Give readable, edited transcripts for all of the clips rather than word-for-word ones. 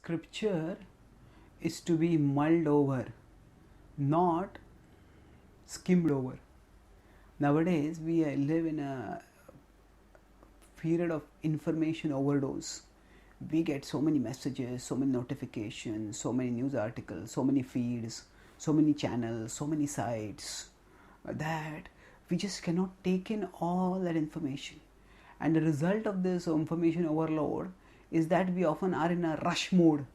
scripture is to be mulled over, not skimmed over. Nowadays, we live in a period of information overdose. We get so many messages, so many notifications, so many news articles, so many feeds, so many channels, so many sites that we just cannot take in all that information. And the result of this information overload is that we often are in a rush mode,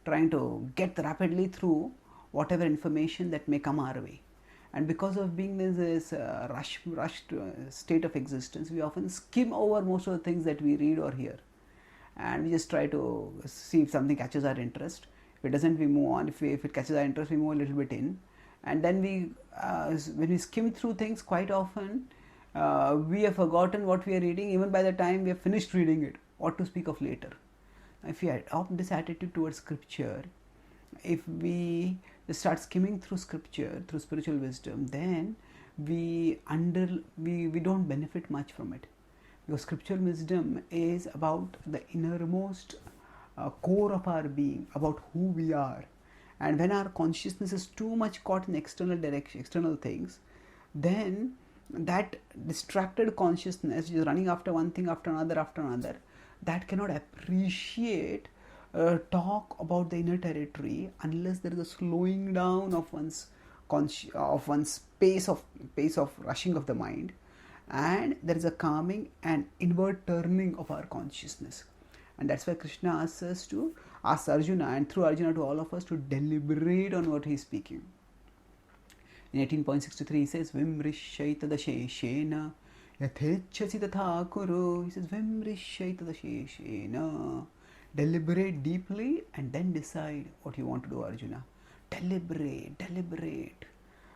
trying to get rapidly through whatever information that may come our way. And because of being in this rushed state of existence, we often skim over most of the things that we read or hear. And we just try to see if something catches our interest. If it doesn't, we move on. If it catches our interest, we move a little bit in. And then when we skim through things, quite often we have forgotten what we are reading even by the time we have finished reading it, what to speak of later. If we adopt this attitude towards scripture, if we start skimming through scripture, through spiritual wisdom, then we don't benefit much from it. Because scriptural wisdom is about the innermost core of our being, about who we are. And when our consciousness is too much caught in external things, then that distracted consciousness is running after one thing after another, that cannot appreciate talk about the inner territory unless there is a slowing down of one's pace of rushing of the mind, and there is a calming and inward turning of our consciousness. And that's why Krishna asks Arjuna, and through Arjuna to all of us, to deliberate on what he is speaking. In 18.63 he says, Vimrishaitadasheshena yathechasi tatha kuru. He says, Vimrishaitadasheshena. Deliberate deeply and then decide what you want to do, Arjuna. Deliberate.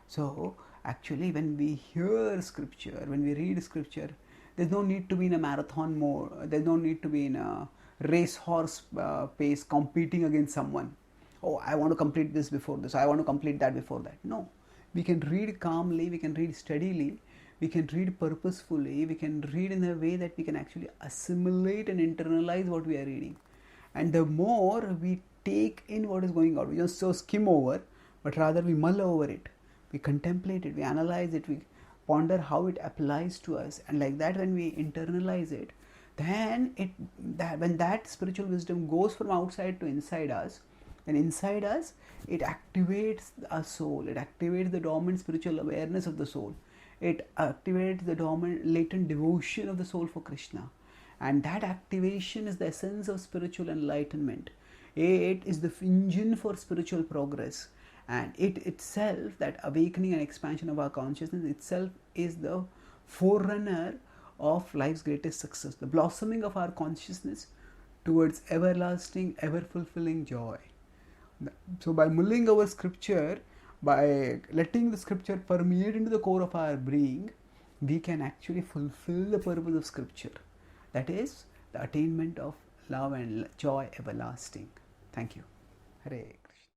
So, actually, when we hear scripture, when we read scripture, there's no need to be in a marathon mode. There's no need to be in a racehorse pace competing against someone. Oh, I want to complete this before this. I want to complete that before that. No. We can read calmly, we can read steadily, we can read purposefully, we can read in a way that we can actually assimilate and internalize what we are reading. And the more we take in what is going on, we don't so skim over, but rather we mull over it, we contemplate it, we analyze it, we ponder how it applies to us. And like that, when we internalize it, then when that spiritual wisdom goes from outside to inside us, then inside us, it activates our soul, it activates the dormant spiritual awareness of the soul, it activates the dormant latent devotion of the soul for Krishna. And that activation is the essence of spiritual enlightenment. It is the engine for spiritual progress. And it itself, that awakening and expansion of our consciousness itself, is the forerunner of life's greatest success, the blossoming of our consciousness towards everlasting, ever-fulfilling joy. So by mulling over scripture, by letting the scripture permeate into the core of our being, we can actually fulfill the purpose of scripture. That is the attainment of love and joy everlasting. Thank you. Hare.